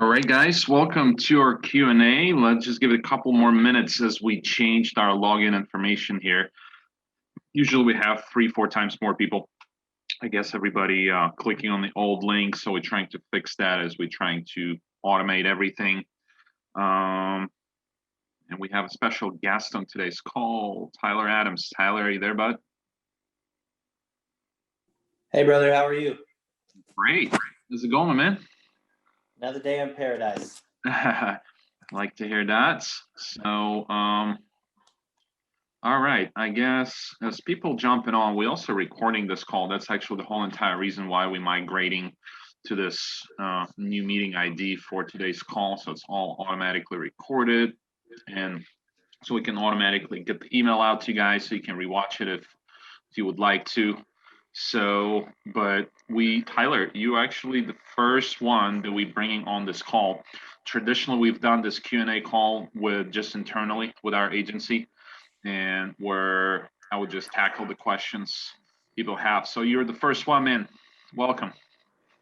All right, guys, welcome to our Q&A. Let's just give it a couple more minutes as we changed our login information here. Usually we have 3-4 times more people. I guess everybody clicking on the old link, so we're trying to fix that as we're trying to automate everything. And we have a special guest on today's call, Tyler Adams. Tyler, are you there, bud? Hey, brother, how are you? Great. How's it going, man? Another day in paradise. Like to hear that. So, all right, I guess as people jumping on, we're also recording this call. That's actually the whole entire reason why we're migrating to this new meeting ID for today's call. So it's all automatically recorded. And so we can automatically get the email out to you guys so you can rewatch it if you would like to. So, but Tyler, you actually the first one that we bringing on this call. Traditionally, we've done this Q&A call with just internally with our agency, and where I would just tackle the questions people have. So you're the first one, man. Welcome.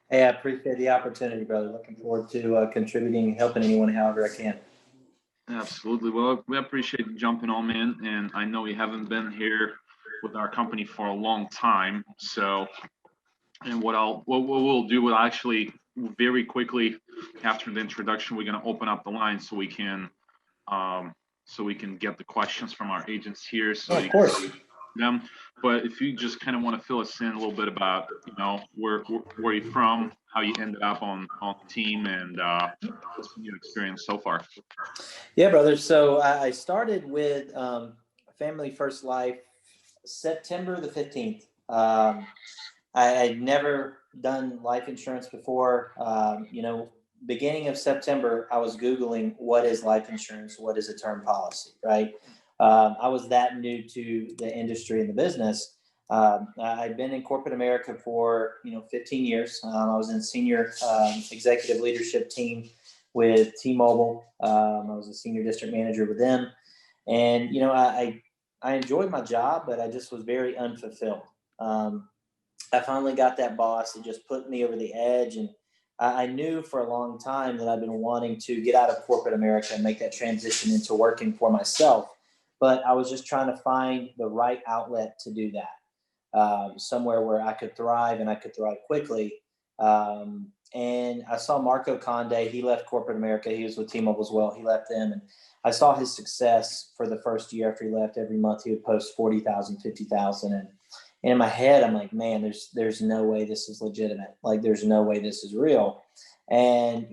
Hey, I appreciate the opportunity, brother. Looking forward to contributing, helping anyone however I can. Absolutely. Well, we appreciate you jumping on, man. And I know you haven't been here with our company for a long time. So, and what we'll do, we'll actually very quickly after the introduction, we're going to open up the line so we can get the questions from our agents here. So of course. Them, but if you just kind of want to fill us in a little bit about, where you're from, how you ended up on the team, and what's been your experience so far. Yeah, brother. So I started with Family First Life September the 15th. I'd never done life insurance before. Beginning of September, I was Googling what is life insurance, what is a term policy, right? I was that new to the industry and the business. I'd been in corporate America for 15 years. I was in senior executive leadership team with T-Mobile. I was a senior district manager with them, and I enjoyed my job, but I just was very unfulfilled. I finally got that boss that just put me over the edge, and I knew for a long time that I've been wanting to get out of corporate America and make that transition into working for myself. But I was just trying to find the right outlet to do that, somewhere where I could thrive and I could thrive quickly. And I saw Marco Conde. He left corporate America. He was with T-Mobile as well. He left them, and I saw his success for the first year after he left. Every month he would post 40,000, 50,000, and in my head, I'm like, man, there's no way this is legitimate. Like, there's no way this is real. And,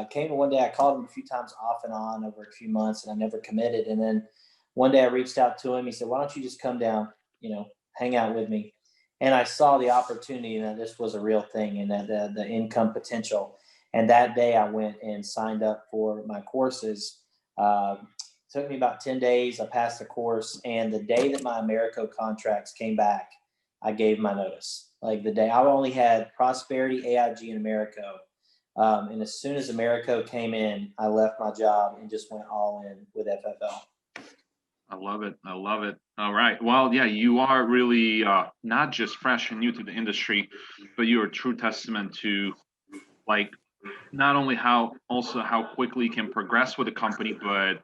came to one day, I called him a few times off and on over a few months, and I never committed. And then one day I reached out to him. He said, why don't you just come down, hang out with me? And I saw the opportunity and that this was a real thing and that the income potential. And that day I went and signed up for my courses. Took me about 10 days. I passed the course. And the day that my Americo contracts came back, I gave my notice. Like the day I only had Prosperity, AIG, and Americo. And as soon as Americo came in, I left my job and just went all in with FFL. I love it. I love it. All right. Well, yeah, you are really not just fresh and new to the industry, but you're a true testament to like not only how quickly you can progress with a company, but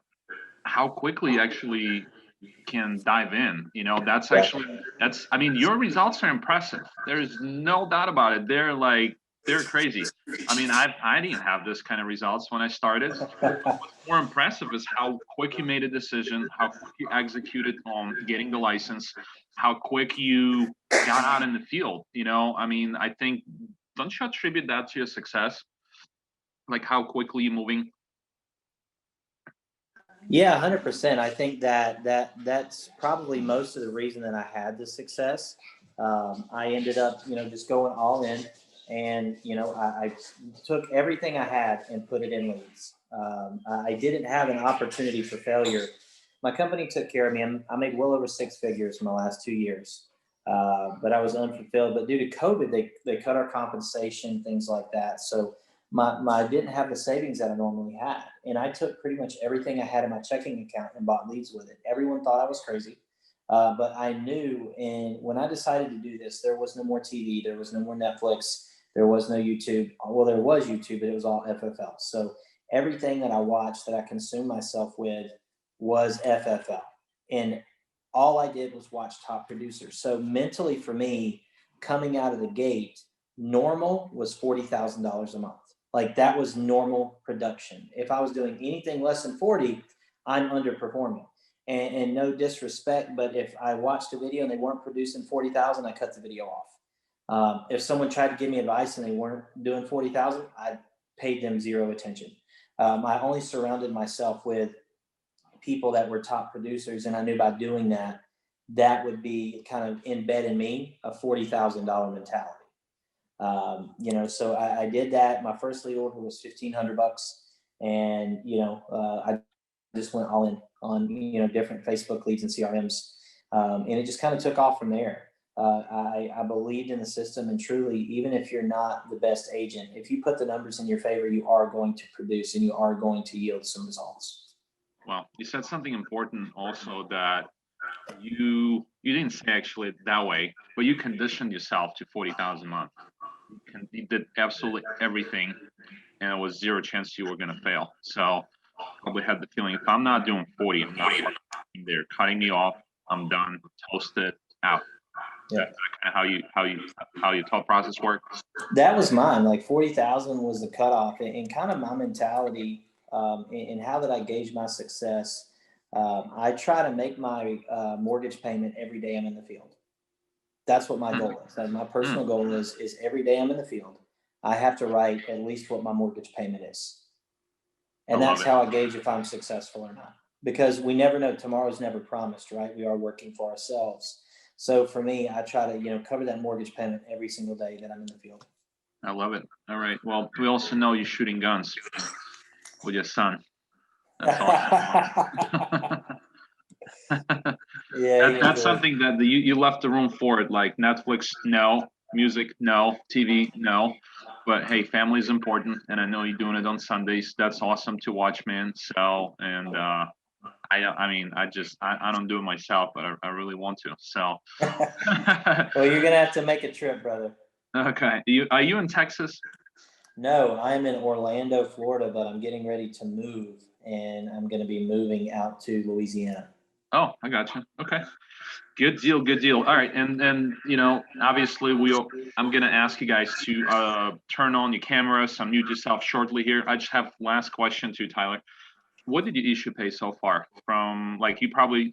how quickly actually can dive in. That's I mean, your results are impressive. There's no doubt about it. They're crazy. I mean, I didn't have this kind of results when I started. What's more impressive is how quick you made a decision, how quick you executed on getting the license, how quick you got out in the field. I mean, I think, don't you attribute that to your success? Like how quickly you're moving? Yeah, 100%. I think that's probably most of the reason that I had the success. I ended up, just going all in, and I took everything I had and put it in leads. I didn't have an opportunity for failure. My company took care of me. I made well over 6 figures in my last 2 years, but I was unfulfilled. But due to COVID, they cut our compensation, things like that. So I didn't have the savings that I normally had. And I took pretty much everything I had in my checking account and bought leads with it. Everyone thought I was crazy. But I knew, and when I decided to do this, there was no more TV, there was no more Netflix, There was no YouTube. Well, there was YouTube, but it was all FFL. So everything that I watched, that I consumed myself with, was FFL. And all I did was watch top producers. So mentally for me, coming out of the gate, normal was $40,000 a month. Like that was normal production. If I was doing anything less than 40, I'm underperforming. And no disrespect, but if I watched a video and they weren't producing 40,000, I cut the video off. If someone tried to give me advice and they weren't doing 40,000, I paid them zero attention. I only surrounded myself with people that were top producers, and I knew by doing that, that would be kind of embed in me a $40,000 mentality. So I did that. My first lead order was $1,500, and I just went all in on different Facebook leads and CRMs, and it just kind of took off from there. I believed in the system, and truly, even if you're not the best agent, if you put the numbers in your favor, you are going to produce and you are going to yield some results. Well, you said something important also, that you didn't say actually that way, but you conditioned yourself to 40,000 a month. You did absolutely everything, and it was zero chance you were going to fail. So probably had the feeling, if I'm not doing 40, I'm not fucking, they're cutting me off. I'm done. Toasted out. Yeah. That's kind of how your thought process works. That was mine. Like 40,000 was the cutoff, and kind of my mentality, and how that I gauge my success. I try to make my mortgage payment every day I'm in the field. That's what my goal is. Like my personal goal is every day I'm in the field, I have to write at least what my mortgage payment is. And that's how I gauge if I'm successful or not. Because we never know, tomorrow's never promised, right? We are working for ourselves. So for me, I try to, cover that mortgage payment every single day that I'm in the field. I love it. All right. Well, we also know you're shooting guns with your son. That's awesome. Yeah, that's something that you left the room for it. Like Netflix, no. Music, no. TV, no. But hey, family is important, and I know you're doing it on Sundays. That's awesome to watch, man. So, and I mean, I don't do it myself, but I really want to. So. Well, you're gonna have to make a trip, brother. Okay. Are you in Texas? No, I'm in Orlando, Florida, but I'm getting ready to move, and I'm going to be moving out to Louisiana. Oh, I got you. Okay. Good deal. Good deal. All right. And obviously I'm going to ask you guys to turn on your cameras, unmute yourself shortly here. I just have last question to you, Tyler. What did you issue pay so far? From like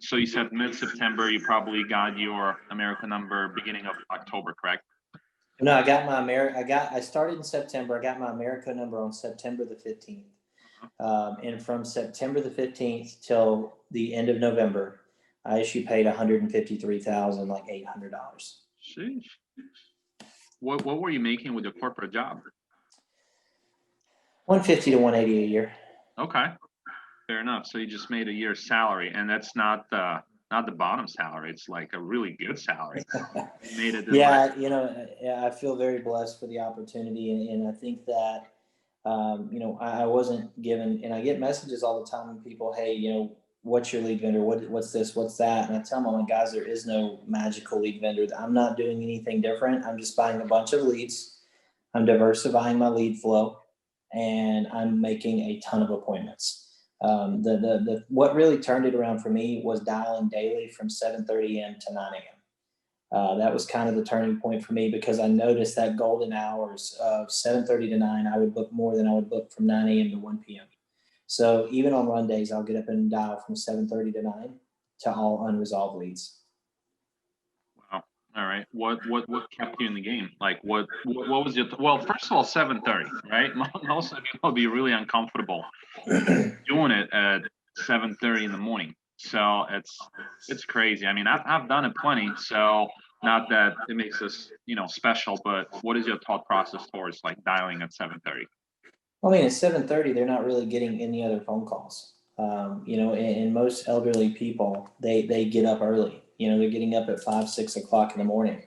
so you said mid-September, you probably got your American number beginning of October, correct? No, I got my I started in September. I got my America number on September the 15th. And from September the 15th till the end of November, I paid $153,000, like $800. Sheesh. What were you making with your corporate job? 150 to 180 a year. Okay, fair enough. So you just made a year's salary, and that's not the bottom salary. It's like a really good salary. You made it. Yeah, I feel very blessed for the opportunity, and I think that I wasn't given, and I get messages all the time from people, hey, what's your lead vendor? What's this? What's that? And I tell them, I'm like, guys, there is no magical lead vendor. I'm not doing anything different. I'm just buying a bunch of leads. I'm diversifying my lead flow, and I'm making a ton of appointments. What really turned it around for me was dialing daily from 7:30 a.m. to 9 a.m. That was kind of the turning point for me, because I noticed that golden hours of 7:30 to 9, I would book more than I would book from 9 a.m. to 1 p.m. So even on run days, I'll get up and dial from 7:30 to 9 to all unresolved leads. Wow. All right. What kept you in the game? Like what was your well? First of all, 7:30, right? Most of you will be really uncomfortable doing it at 7:30 in the morning. So it's crazy. I mean, I've done it plenty. So not that it makes us special, but what is your thought process towards like dialing at 7:30? I mean, at 7:30, they're not really getting any other phone calls. And most elderly people, they get up early. They're getting up at 5, 6 o'clock in the morning.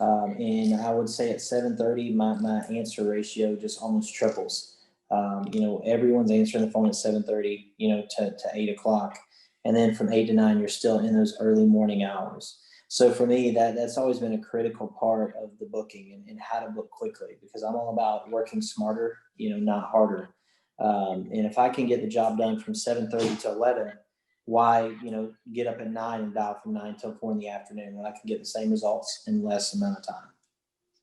And I would say at 7:30, my answer ratio just almost triples. Everyone's answering the phone at 7:30, to 8 o'clock. And then from 8 to 9, you're still in those early morning hours. So for me, that's always been a critical part of the booking and how to book quickly, because I'm all about working smarter, not harder. And if I can get the job done from 7:30 to 11, why, get up at 9 and dial from 9 till 4 in the afternoon when I can get the same results in less amount of time?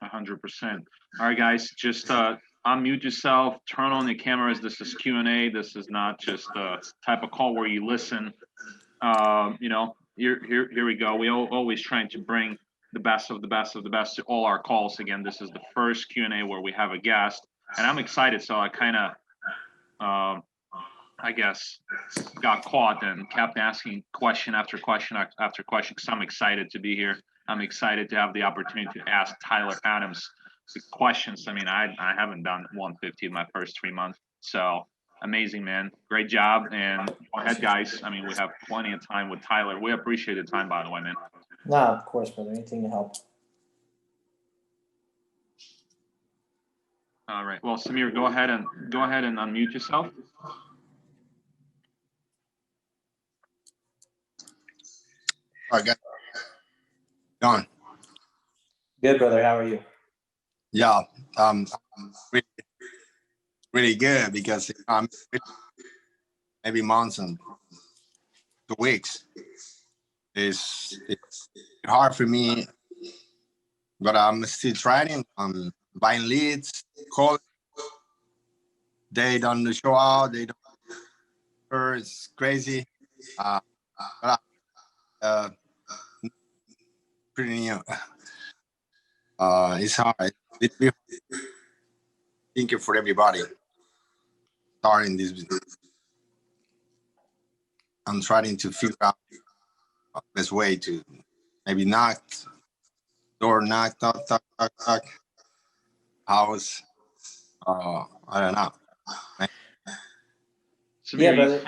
100%. All right, guys, just unmute yourself, turn on the cameras. This is Q&A. This is not just a type of call where you listen. Here we go. We always trying to bring the best of the best of the best to all our calls. Again, this is the first Q&A where we have a guest, and I'm excited. So I kind of, I guess, got caught and kept asking question after question after question because I'm excited to be here. I'm excited to have the opportunity to ask Tyler Adams the questions. I mean, I haven't done 150 in my first 3 months. So amazing, man. Great job. And go ahead, guys. I mean, we have plenty of time with Tyler. We appreciate the time, by the way, man. No, of course, brother. Anything to help. All right. Well, Samir, go ahead and unmute yourself. All right, guys. Don. Good, brother. How are you? Yeah, really, really good because maybe months and 2 weeks it's hard for me, but I'm still trying. I'm buying leads, call. They don't show out. They don't. It's crazy. But pretty new. It's hard. It's thinking for everybody starting this business. I'm trying to figure out the best way to maybe knock, house. I don't know. Samir, Yeah, brother.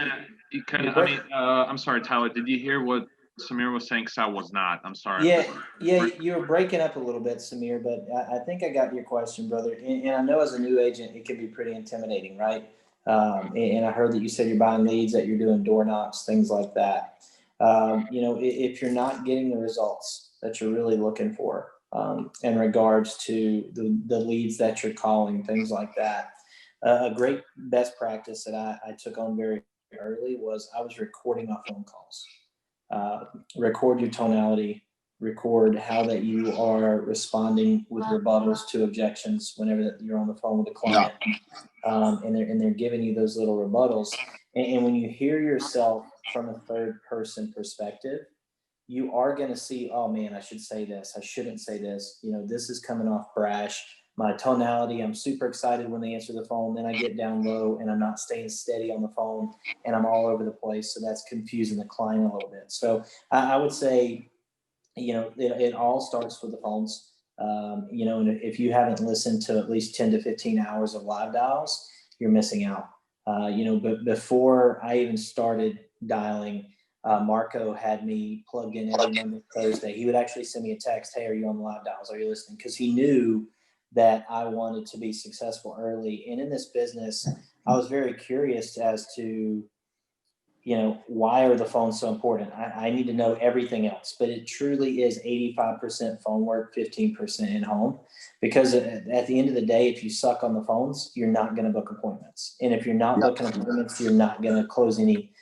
you kind of. I mean, I'm sorry, Tyler. Did you hear what Samir was saying? Because I was not. I'm sorry. Yeah, you were breaking up a little bit, Samir, but I think I got your question, brother. And I know as a new agent, it can be pretty intimidating, right? And I heard that you said you're buying leads, that you're doing door knocks, things like that. If you're not getting the results that you're really looking for in regards to the leads that you're calling, things like that, a great best practice that I took on very early was I was recording our phone calls. Record your tonality, record how that you are responding with rebuttals to objections whenever you're on the phone with a client. And they're giving you those little rebuttals. And when you hear yourself from a third person perspective, you are going to see, oh man, I should say this. I shouldn't say this. This is coming off brash. My tonality, I'm super excited when they answer the phone. Then I get down low and I'm not staying steady on the phone and I'm all over the place. So that's confusing the client a little bit. So I would say, it all starts with the phones. And if you haven't listened to at least 10 to 15 hours of live dials, you're missing out. But before I even started dialing, Marco had me plugged in every Monday, Thursday. He would actually send me a text, hey, are you on the live dials? Are you listening? Because he knew that I wanted to be successful early. And in this business, I was very curious as to, why are the phones so important? I need to know everything else, but it truly is 85% phone work, 15% in home, because at the end of the day, if you suck on the phones, you're not going to book appointments. And if you're not booking appointments, you're not going to close any,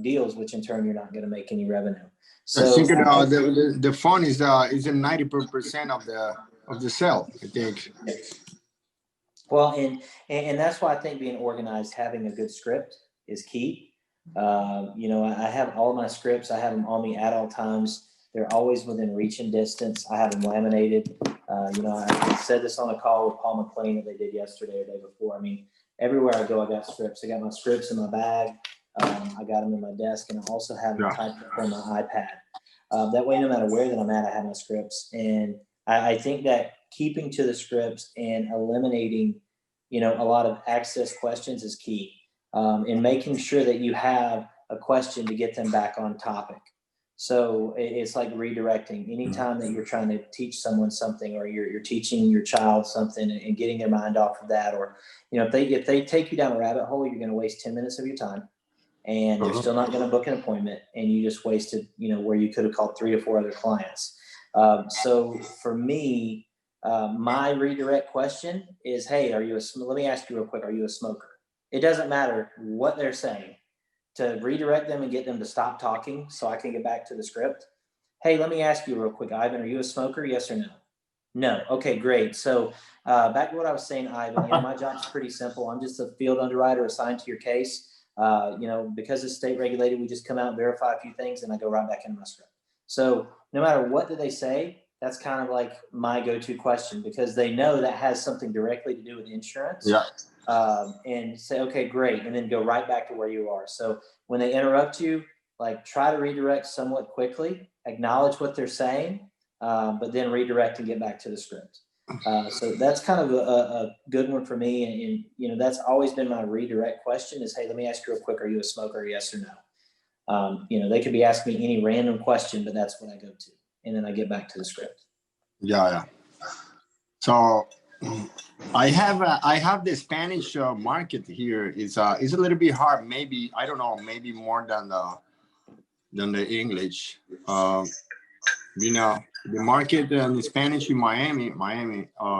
deals, which in turn, you're not going to make any revenue. So I think the phone is in 90% of the sale, I think. Well, and that's why I think being organized, having a good script is key. I have all my scripts. I have them on me at all times. They're always within reach and distance. I have them laminated. I said this on a call with Paul McLean that they did yesterday or the day before. I mean, everywhere I go, I got scripts. I got my scripts in my bag. I got them in my desk, and I also have them typed up on my iPad. That way, no matter where that I'm at, I have my scripts. And I think that keeping to the scripts and eliminating, a lot of access questions is key. And making sure that you have a question to get them back on topic. So it's like redirecting. Anytime that you're trying to teach someone something, or you're teaching your child something and getting their mind off of that, or if they take you down a rabbit hole, you're going to waste 10 minutes of your time. and they're still not going to book an appointment, and you just wasted, where you could have called 3 or 4 other clients. So for me, my redirect question is, hey, let me ask you real quick, are you a smoker? It doesn't matter what they're saying, to redirect them and get them to stop talking so I can get back to the script. Hey, let me ask you real quick, Ivan, are you a smoker? Yes or no? No. Okay, great. So back to what I was saying, Ivan, my job's pretty simple. I'm just a field underwriter assigned to your case. Because it's state regulated, we just come out and verify a few things, and I go right back into my script. So no matter what do they say, that's kind of like my go-to question, because they know that has something directly to do with insurance. Yeah. And say, okay, great. And then go right back to where you are. So when they interrupt you, like, try to redirect somewhat quickly, acknowledge what they're saying, but then redirect and get back to the script. So that's kind of a good one for me. And that's always been my redirect question is, hey, let me ask you real quick, are you a smoker? Yes or no? They could be asking me any random question, but that's what I go to. And then I get back to the script. Yeah. So I have the Spanish market here. It's a little bit hard. Maybe, I don't know, maybe more than the English. The market in Spanish in Miami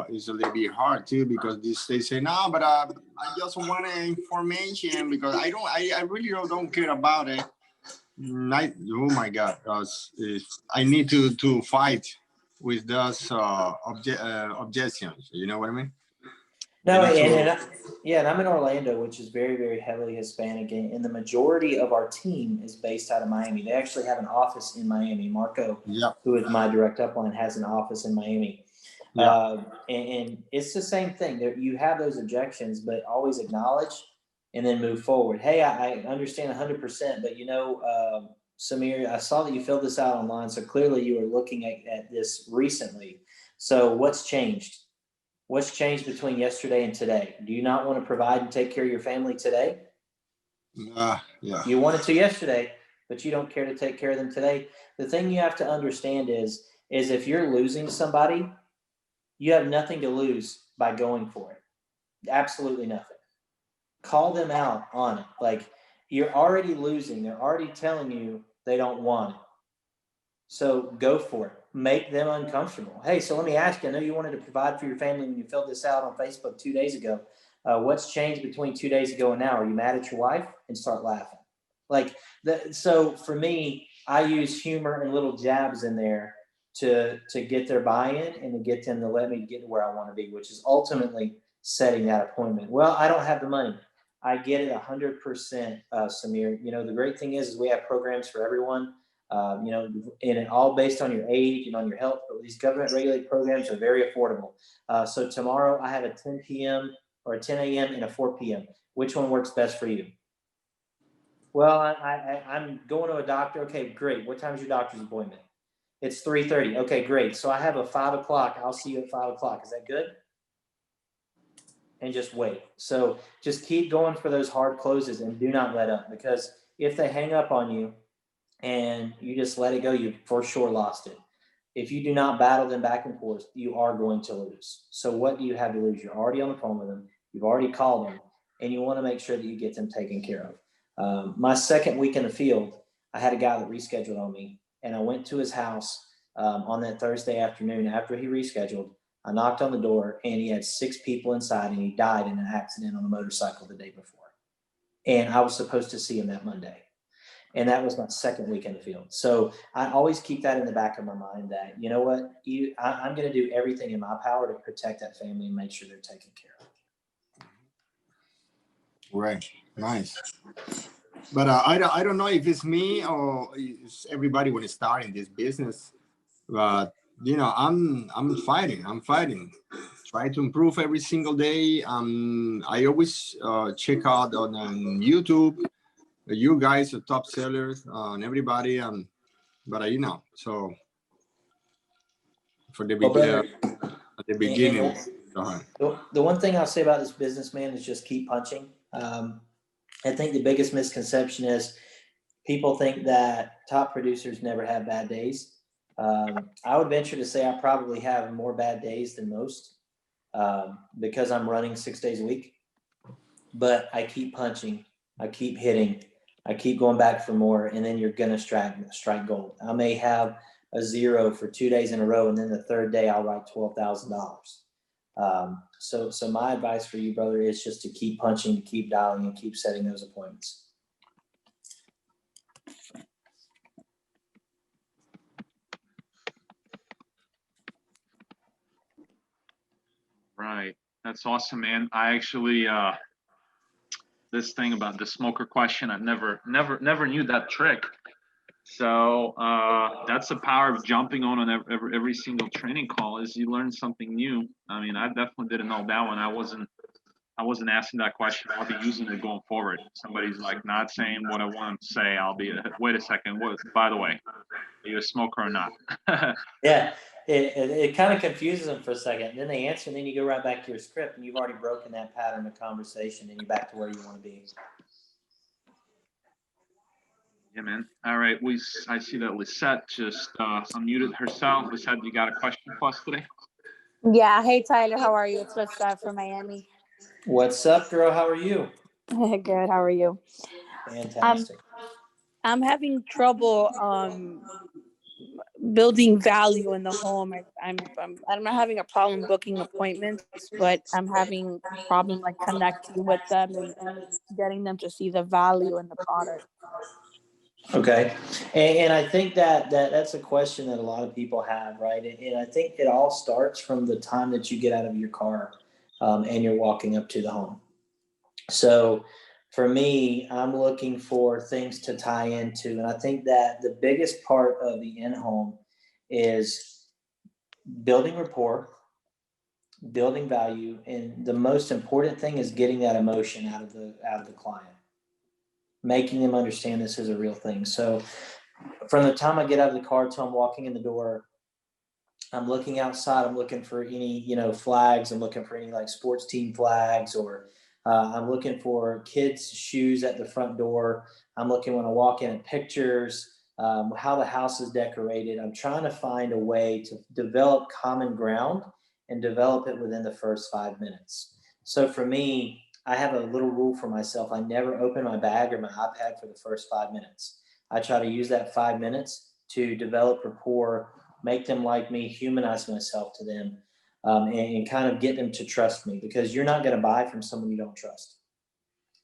is a little bit hard too, because they say, no, but I just want information, because I really don't care about it. Oh my God, I need to fight with those objections. You know what I mean? No, and I'm in Orlando, which is very, very heavily Hispanic, and the majority of our team is based out of Miami. They actually have an office in Miami. Marco, who is my direct upline, has an office in Miami. And it's the same thing. You have those objections, but always acknowledge and then move forward. Hey, I understand 100%, but Samir, I saw that you filled this out online, so clearly you were looking at this recently. So what's changed? What's changed between yesterday and today? Do you not want to provide and take care of your family today? Yeah. You wanted to yesterday, but you don't care to take care of them today. The thing you have to understand is if you're losing somebody, you have nothing to lose by going for it. Absolutely nothing. Call them out on it. Like, you're already losing. They're already telling you they don't want it. So go for it. Make them uncomfortable. Hey, so let me ask you, I know you wanted to provide for your family when you filled this out on Facebook 2 days ago. What's changed between 2 days ago and now? Are you mad at your wife? And start laughing. So for me, I use humor and little jabs in there to get their buy-in and to get them to let me get to where I want to be, which is ultimately setting that appointment. Well, I don't have the money. I get it 100%, Samir. The great thing is we have programs for everyone. And it all based on your age and on your health, but these government regulated programs are very affordable. So tomorrow I have a 10 p.m. or a 10 a.m. and a 4 p.m. Which one works best for you? Well, I'm going to a doctor. Okay, great. What time is your doctor's appointment? It's 3:30. Okay, great. So I have a 5 o'clock. I'll see you at 5 o'clock. Is that good? And just wait. So just keep going for those hard closes and do not let up, because if they hang up on you and you just let it go, you for sure lost it. If you do not battle them back and forth, you are going to lose. So what do you have to lose? You're already on the phone with them. You've already called them, and you want to make sure that you get them taken care of. My second week in the field, I had a guy that rescheduled on me, and I went to his house on that Thursday afternoon after he rescheduled. I knocked on the door, and he had 6 people inside, and he died in an accident on a motorcycle the day before. And I was supposed to see him that Monday. And that was my second week in the field. So I always keep that in the back of my mind that, you know what, I'm going to do everything in my power to protect that family and make sure they're taken care of. Right. Nice. But I don't know if it's me or it's everybody when it's starting this business. But I'm fighting. Try to improve every single day. I always check out on YouTube. You guys are top sellers and everybody. But so for the at the beginning. The one thing I'll say about this business, man, is just keep punching. I think the biggest misconception is people think that top producers never have bad days. I would venture to say I probably have more bad days than most because I'm running 6 days a week. But I keep punching, I keep hitting, I keep going back for more, and then you're gonna strike gold. I may have a 0 for 2 days in a row, and then the third day I'll write $12,000. So my advice for you, brother, is just to keep punching, to keep dialing, and keep setting those appointments. Right. That's awesome, man. I actually, this thing about the smoker question, I never knew that trick. So that's the power of jumping on every single training call, is you learn something new. I mean, I definitely didn't know that one. I wasn't asking that question. I'll be using it going forward. Somebody's like not saying what I want to say. I'll be, wait a second. What? By the way, are you a smoker or not? Yeah, it kind of confuses them for a second. And then they answer, and then you go right back to your script, and you've already broken that pattern of conversation, and you're back to where you want to be. Yeah, man. All right. I see that Lisette just unmuted herself. Lisette, you got a question for us today? Yeah. Hey, Tyler. How are you? It's Lisette from Miami. What's up, girl? How are you? Good. How are you? Fantastic. I'm having trouble building value in the home. I'm not having a problem booking appointments, but I'm having a problem like connecting with them and getting them to see the value in the product. Okay. And I think that's a question that a lot of people have, right? And I think it all starts from the time that you get out of your car and you're walking up to the home. So for me, I'm looking for things to tie into. And I think that the biggest part of the in-home is building rapport, building value, and the most important thing is getting that emotion out of the client, making them understand this is a real thing. So from the time I get out of the car till I'm walking in the door, I'm looking outside. I'm looking for any, flags. I'm looking for any like sports team flags, or I'm looking for kids' shoes at the front door. I'm looking when I walk in at pictures, how the house is decorated. I'm trying to find a way to develop common ground and develop it within the first 5 minutes. So for me, I have a little rule for myself. I never open my bag or my iPad for the first 5 minutes. I try to use that 5 minutes to develop rapport, make them like me, humanize myself to them, and kind of get them to trust me, because you're not going to buy from someone you don't trust.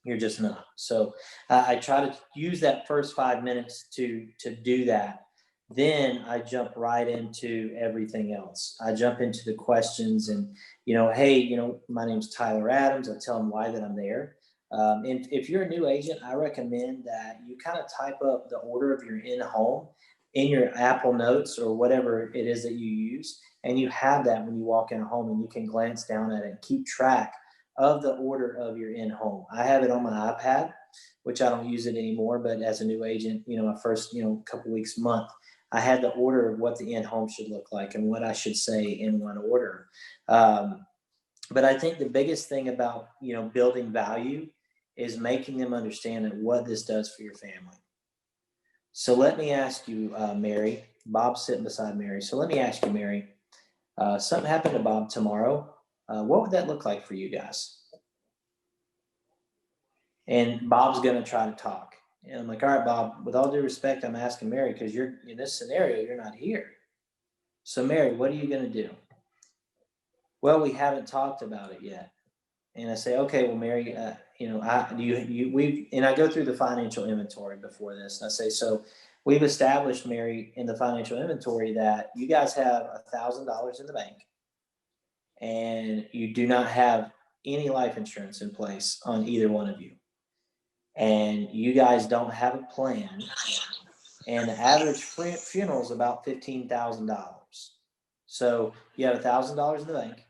You're just not. So I try to use that first 5 minutes to do that. Then I jump right into everything else. I jump into the questions and, hey, my name's Tyler Adams. I tell them why that I'm there. And if you're a new agent, I recommend that you kind of type up the order of your in-home in your Apple Notes or whatever it is that you use. And you have that when you walk in a home, and you can glance down at it and keep track of the order of your in-home. I have it on my iPad, which I don't use it anymore, but as a new agent, my first, couple weeks, month, I had the order of what the in-home should look like and what I should say in one order. But I think the biggest thing about, building value is making them understand that what this does for your family. So let me ask you, Mary. Bob's sitting beside Mary. So let me ask you, Mary, something happened to Bob tomorrow. What would that look like for you guys? And Bob's going to try to talk. And I'm like, all right, Bob, with all due respect, I'm asking Mary, because you're in this scenario, you're not here. So Mary, what are you going to do? Well, we haven't talked about it yet. And I say, okay, well, Mary, and I go through the financial inventory before this. And I say, so we've established, Mary, in the financial inventory that you guys have $1,000 in the bank, and you do not have any life insurance in place on either one of you. And you guys don't have a plan. And the average funeral is about $15,000. So you have $1,000 in the bank.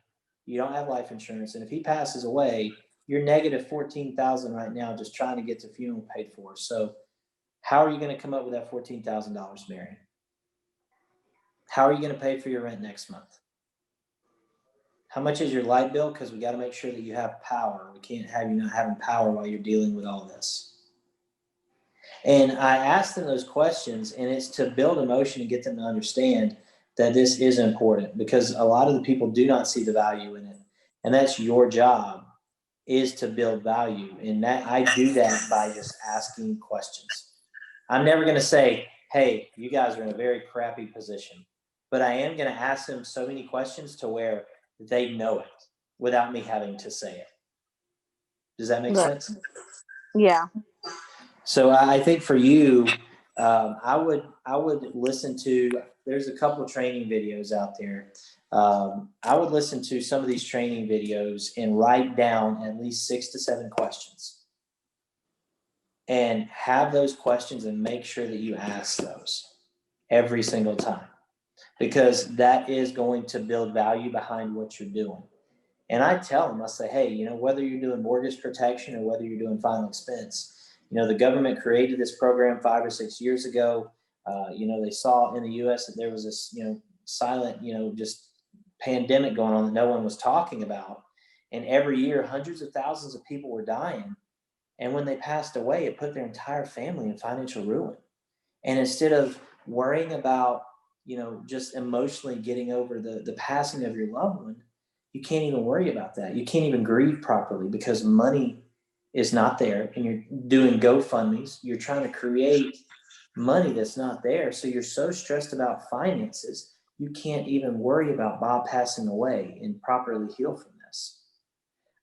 You don't have life insurance. And if he passes away, you're negative $14,000 right now just trying to get the funeral paid for. So how are you going to come up with that $14,000, Mary? How are you going to pay for your rent next month? How much is your light bill? Because we got to make sure that you have power. We can't have you not having power while you're dealing with all this. And I asked them those questions, and it's to build emotion and get them to understand that this is important, because a lot of the people do not see the value in it. And that's your job is to build value. And that I do that by just asking questions. I'm never going to say, hey, you guys are in a very crappy position, but I am going to ask them so many questions to where they know it without me having to say it. Does that make sense? Yeah. So I think for you, I would listen to, there's a couple of training videos out there. I would listen to some of these training videos and write down at least 6 to 7 questions and have those questions and make sure that you ask those every single time, because that is going to build value behind what you're doing. And I tell them, I say, hey, you know, whether you're doing mortgage protection or whether you're doing final expense, you know, the government created this program 5 or 6 years ago. You know, they saw in the US that there was this, you know, silent, you know, just pandemic going on that no one was talking about. And every year, hundreds of thousands of people were dying. And when they passed away, it put their entire family in financial ruin. And instead of worrying about, you know, just emotionally getting over the passing of your loved one, you can't even worry about that. You can't even grieve properly because money is not there, and you're doing GoFundMes. You're trying to create money that's not there. So you're so stressed about finances, you can't even worry about Bob passing away and properly heal from this.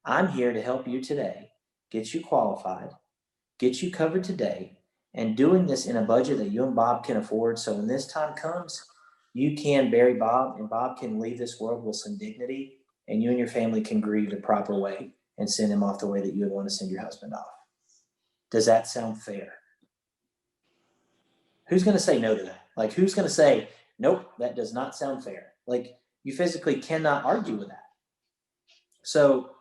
I'm here to help you today, get you qualified, get you covered today, and doing this in a budget that you and Bob can afford. So when this time comes, you can bury Bob and Bob can leave this world with some dignity, and you and your family can grieve the proper way and send him off the way that you would want to send your husband off. Does that sound fair? Who's going to say no to that? Like, who's going to say, nope, that does not sound fair? Like, you physically cannot argue with that. So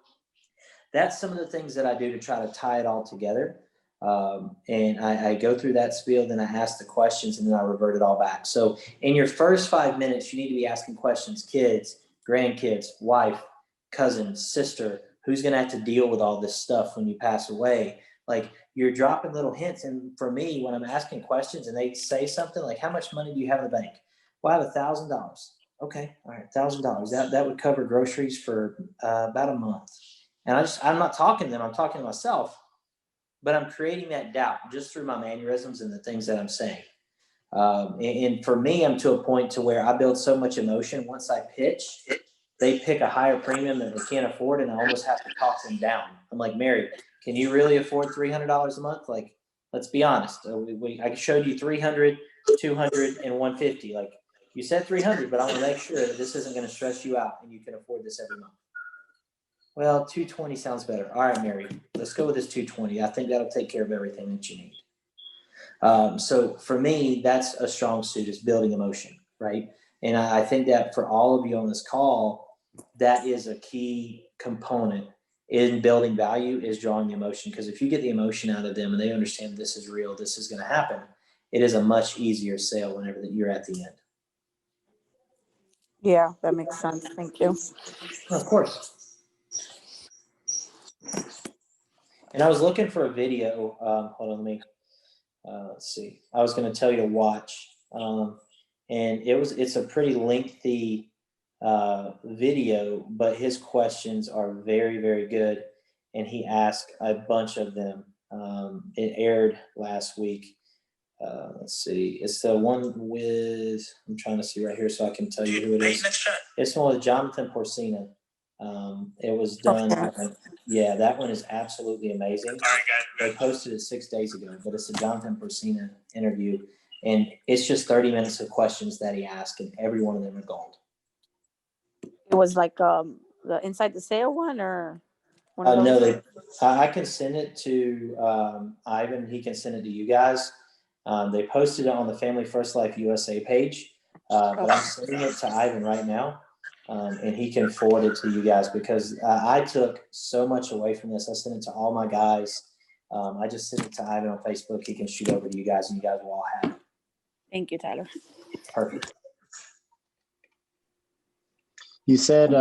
that's some of the things that I do to try to tie it all together. And I go through that spiel, then I ask the questions, and then I revert it all back. So in your first 5 minutes, you need to be asking questions: kids, grandkids, wife, cousin, sister, who's going to have to deal with all this stuff when you pass away? Like, you're dropping little hints. And for me, when I'm asking questions and they say something like, how much money do you have in the bank? Well, I have $1,000. Okay, all right, $1,000. That would cover groceries for about a month. And I'm not talking to them, I'm talking to myself, but I'm creating that doubt just through my mannerisms and the things that I'm saying. And for me, I'm to a point to where I build so much emotion. Once I pitch, they pick a higher premium that they can't afford, and I almost have to talk them down. I'm like, Mary, can you really afford $300 a month? Like, let's be honest. I showed you 300, 200, and 150. Like, you said 300, but I want to make sure that this isn't going to stress you out and you can afford this every month. Well, 220 sounds better. All right, Mary, let's go with this 220. I think that'll take care of everything that you need. So for me, that's a strong suit, is building emotion, right? And I think that for all of you on this call, that is a key component in building value, is drawing the emotion. Because if you get the emotion out of them and they understand this is real, this is going to happen, it is a much easier sale whenever that you're at the end. Yeah, that makes sense. Thank you. Of course. And I was looking for a video. Hold on, let me. Let's see. I was going to tell you to watch, and it's a pretty lengthy video, but his questions are very, very good, and he asked a bunch of them. It aired last week. Let's see. It's the one with, I'm trying to see right here so I can tell you who it is. It's the one with Jonathan Porcina. It was done. Yeah, that one is absolutely amazing. They posted it 6 days ago, but it's a Jonathan Porcina interview, and it's just 30 minutes of questions that he asked, and every one of them are gold. It was like the Inside the Sale one, or one of No, those? I can send it to Ivan. He can send it to you guys. They posted it on the Family First Life USA page, but I'm sending it to Ivan right now. And he can forward it to you guys, because I took so much away from this. I sent it to all my guys. I just sent it to Ivan on Facebook. He can shoot over to you guys, and you guys will all have it. Thank you, Tyler. Perfect. You said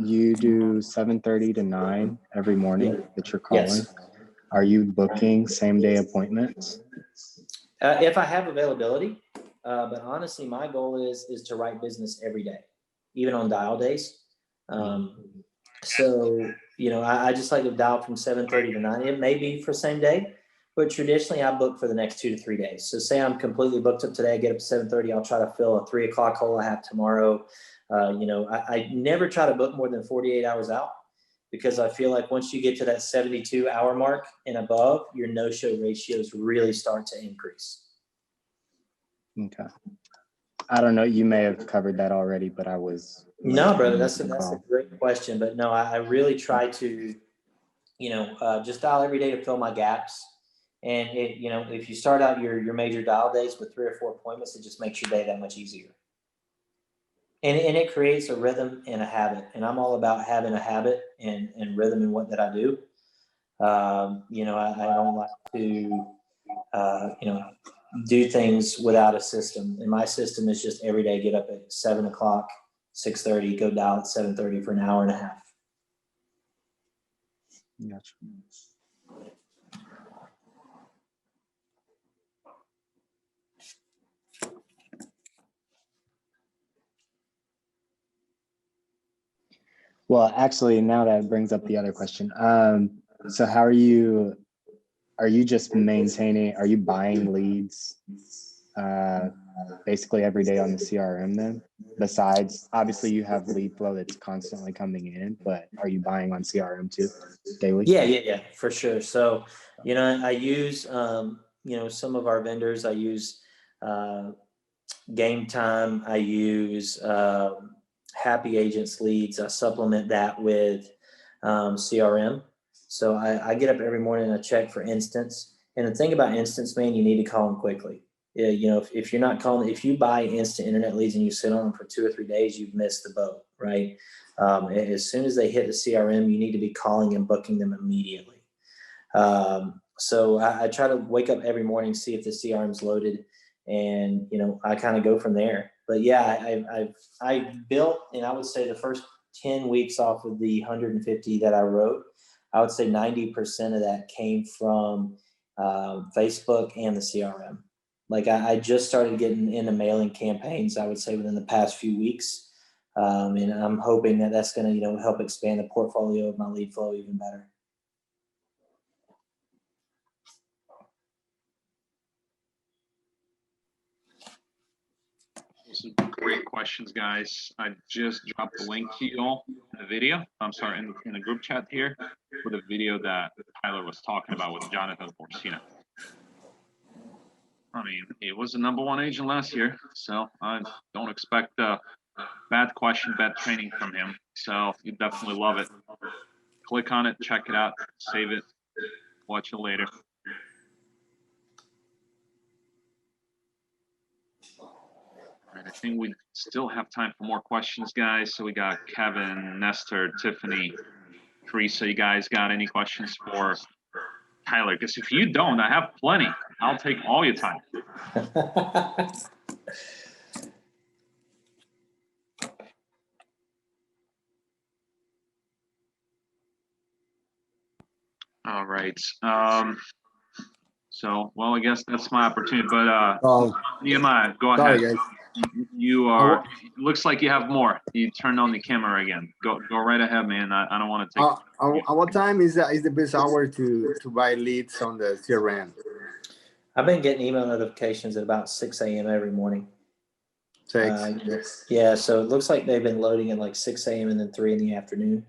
you do 7:30 to 9 every morning that you're calling. Yes. Are you booking same day appointments? If I have availability, but honestly, my goal is to write business every day, even on dial days. So, you know, I just like to dial from 7:30 to 9. It may be for same day, but traditionally I book for the next 2 to 3 days. So say I'm completely booked up today, I get up at 7:30, I'll try to fill a 3 o'clock hole I have tomorrow. You know, I never try to book more than 48 hours out, because I feel like once you get to that 72-hour mark and above, your no-show ratios really start to increase. Okay. I don't know. You may have covered that already, but I was. No, brother, that's a great question. But no, I really try to, you know, just dial every day to fill my gaps. And it, you know, if you start out your major dial days with 3 or 4 appointments, it just makes your day that much easier. And it creates a rhythm and a habit. And I'm all about having a habit and rhythm in what that I do. You know, I don't like to, you know, do things without a system. And my system is just every day get up at 7 o'clock, 6:30, go dial at 7:30 for an hour and a half. Gotcha. Well, actually, now that brings up the other question. So how are you just maintaining, are you buying leads basically every day on the CRM then? Besides, obviously you have lead flow that's constantly coming in, but are you buying on CRM too daily? Yeah, for sure. So, you know, I use, you know, some of our vendors. I use Game Time. I use Happy Agents leads. I supplement that with CRM. So I get up every morning and I check for instance. And the thing about instance, man, you need to call them quickly. Yeah, you know, if you're not calling, if you buy instant internet leads and you sit on them for 2 or 3 days, you've missed the boat, right? As soon as they hit the CRM, you need to be calling and booking them immediately. So I try to wake up every morning, see if the CRM's loaded, and you know, I kind of go from there. But yeah, I built, and I would say the first 10 weeks off of the 150 that I wrote, I would say 90% of that came from Facebook and the CRM. Like I just started getting into mailing campaigns, I would say within the past few weeks. And I'm hoping that that's going to, you know, help expand the portfolio of my lead flow even better. Some great questions, guys. I just dropped the link to you all in the video. I'm sorry, in the group chat here with a video that Tyler was talking about with Jonathan Porcina. I mean, he was the #1 agent last year, so I don't expect bad question, bad training from him. So you definitely love it. Click on it, check it out, save it, watch it later. All right, I think we still have time for more questions, guys. So we got Kevin, Nestor, Tiffany, Teresa. You guys got any questions for Tyler? Because if you don't, I have plenty. I'll take all your time. All right. So, well, I guess that's my opportunity. But Nehemiah, go ahead. Sorry, guys. You are. Looks like you have more. You turned on the camera again. Go right ahead, man. I don't want to take. What time is the best hour to buy leads on the CRM? I've been getting email notifications at about 6 a.m. every morning. 6. Yeah, so it looks like they've been loading at like 6 a.m. and then 3 in the afternoon.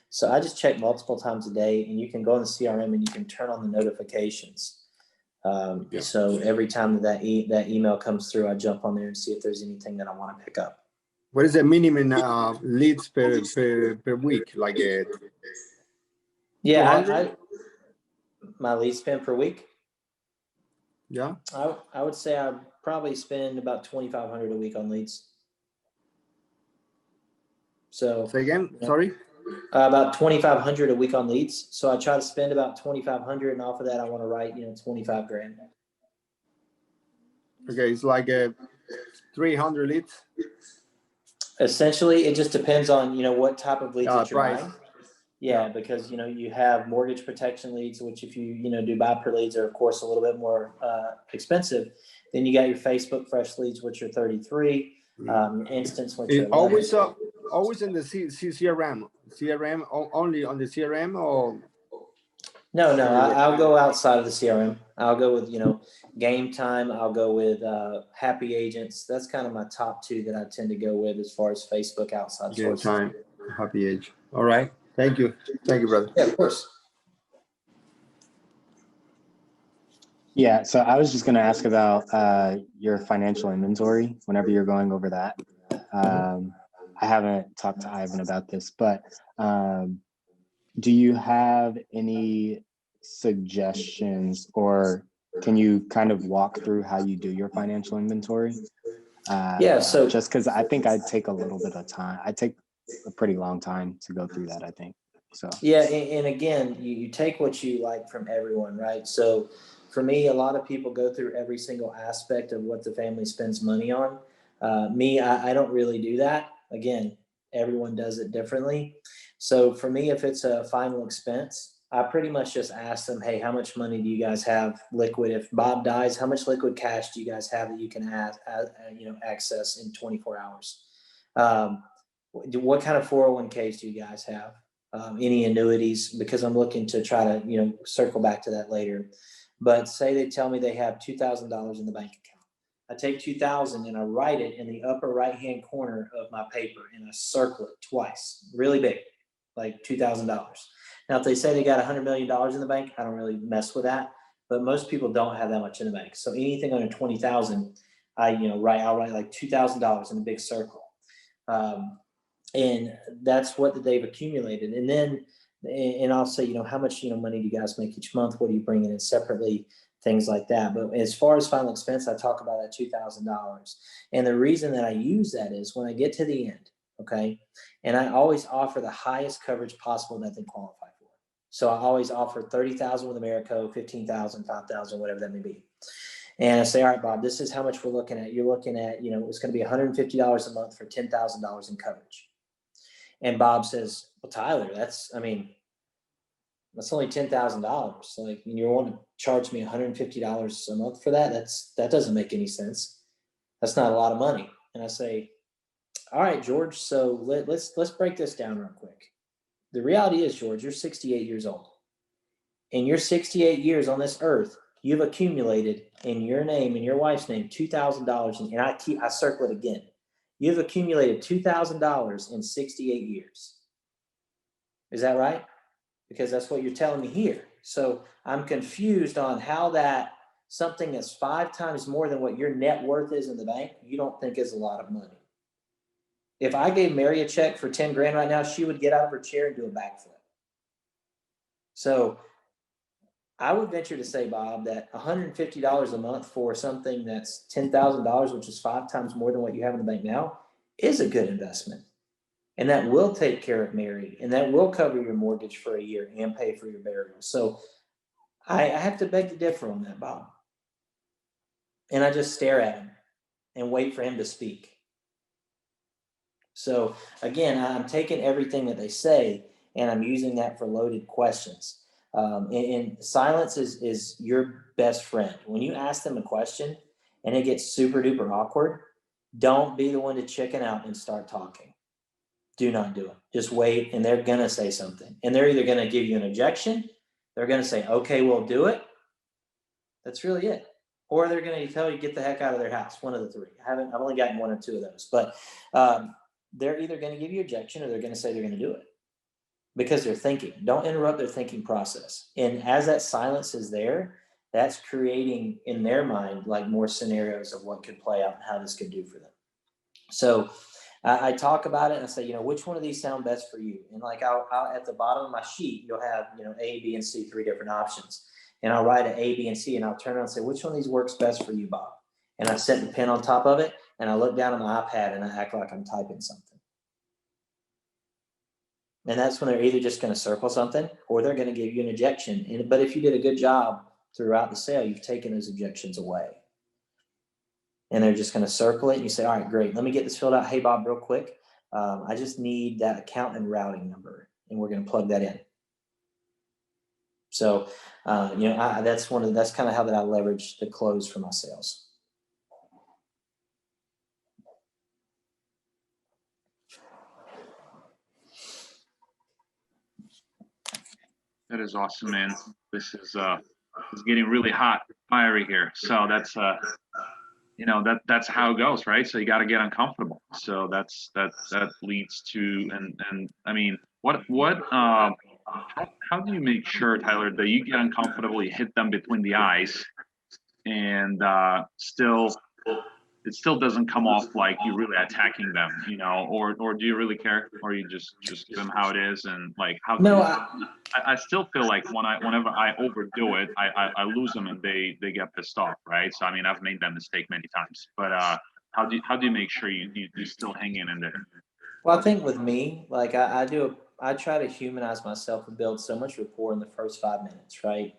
So I just check multiple times a day, and you can go on the CRM and you can turn on the notifications. So every time that email comes through, I jump on there and see if there's anything that I want to pick up. What is the minimum leads per week? Like my lead spend per week. Yeah, I would say I probably spend about 2,500 a week on leads. So say again, sorry. About 2,500 a week on leads. So I try to spend about 2,500, and off of that, I want to write, 25 grand. Okay, it's like 300 leads. Essentially, it just depends on what type of leads that you're buying. Yeah, because you have mortgage protection leads, which if you do buy per leads are of course a little bit more expensive. Then you got your Facebook fresh leads, which are 33. Instance, which are always in the CRM. CRM only on the CRM or? No, I'll go outside of the CRM. I'll go with, Game Time. I'll go with Happy Agents. That's kind of my top two that I tend to go with as far as Facebook outside Game sources. Time, Happy Age. All right. Thank you, brother. Yeah, of course. Yeah, so I was just going to ask about your financial inventory whenever you're going over that. I haven't talked to Ivan about this, but do you have any suggestions, or can you kind of walk through how you do your financial inventory? Yeah, so just because I think I'd take a little bit of time. I take a pretty long time to go through that, I think. So yeah, and again, you take what you like from everyone, right? So for me, a lot of people go through every single aspect of what the family spends money on. Me, I don't really do that. Again, everyone does it differently. So for me, if it's a final expense, I pretty much just ask them, hey, how much money do you guys have liquid? If Bob dies, how much liquid cash do you guys have that you can access in 24 hours? What kind of 401ks do you guys have? Any annuities? Because I'm looking to try to, circle back to that later. But say they tell me they have $2,000 in the bank account. I take 2,000 and I write it in the upper right-hand corner of my paper and I circle it twice, really big, like $2,000. Now, if they say they got $100 million in the bank, I don't really mess with that. But most people don't have that much in the bank. So anything under 20,000, I'll write like $2,000 in a big circle. And that's what they've accumulated. And then, and I'll say, how much, money do you guys make each month? What are you bringing in separately? Things like that. But as far as final expense, I talk about that $2,000. And the reason that I use that is when I get to the end, okay, and I always offer the highest coverage possible that they qualify for. So I always offer 30,000 with Americo, 15,000, 5,000, whatever that may be. And I say, all right, Bob, this is how much we're looking at. You're looking at, it's going to be $150 a month for $10,000 in coverage. And Bob says, well, Tyler, that's only $10,000. So like, you want to charge me $150 a month for that? That doesn't make any sense. That's not a lot of money. And I say, all right, George, so let's break this down real quick. The reality is, George, you're 68 years old. In your 68 years on this earth, you've accumulated in your name and your wife's name $2,000, and I circle it again. You've accumulated $2,000 in 68 years. Is that right? Because that's what you're telling me here. So I'm confused on how that something that's 5 times more than what your net worth is in the bank, you don't think is a lot of money. If I gave Mary a check for 10 grand right now, she would get out of her chair and do a backflip. So I would venture to say, Bob, that $150 a month for something that's $10,000, which is 5 times more than what you have in the bank now, is a good investment. And that will take care of Mary, and that will cover your mortgage for a year and pay for your burial. So I have to beg to differ on that, Bob. And I just stare at him and wait for him to speak. So again, I'm taking everything that they say and I'm using that for loaded questions. And silence is your best friend. When you ask them a question and it gets super duper awkward, don't be the one to chicken out and start talking. Do not do it. Just wait, and they're going to say something. And they're either going to give you an objection, they're going to say, okay, we'll do it. That's really it. Or they're going to tell you, get the heck out of their house. One of the three. I've only gotten 1 or 2 of those. But they're either going to give you objection or they're going to say they're going to do it. Because they're thinking. Don't interrupt their thinking process. And as that silence is there, that's creating in their mind like more scenarios of what could play out and how this could do for them. So I talk about it and I say, which one of these sound best for you? And like I'll at the bottom of my sheet, you'll have, A, B, and C, 3 different options. And I'll write an A, B, and C, and I'll turn around and say, which one of these works best for you, Bob? And I set the pen on top of it, and I look down at my iPad and I act like I'm typing something. And that's when they're either just going to circle something or they're going to give you an objection. But if you did a good job throughout the sale, you've taken those objections away. And they're just going to circle it. And you say, all right, great. Let me get this filled out. Hey, Bob, real quick. I just need that account and routing number. And we're going to plug that in. So, that's kind of how that I leverage the close for my sales. That is awesome, man. This is getting really hot, fiery here. So that's that's how it goes, right? So you got to get uncomfortable. So that leads to and I mean, how do you make sure, Tyler, that you get uncomfortable, you hit them between the eyes, and it still doesn't come off like you're really attacking them, or do you really care, or you just give them how it is, and like how do No, you? I still feel like whenever I overdo it, I lose them and they get pissed off, right? So I mean, I've made that mistake many times, but how do you make sure you still hang in there? well, I think with me, like I try to humanize myself and build so much rapport in the first 5 minutes, right?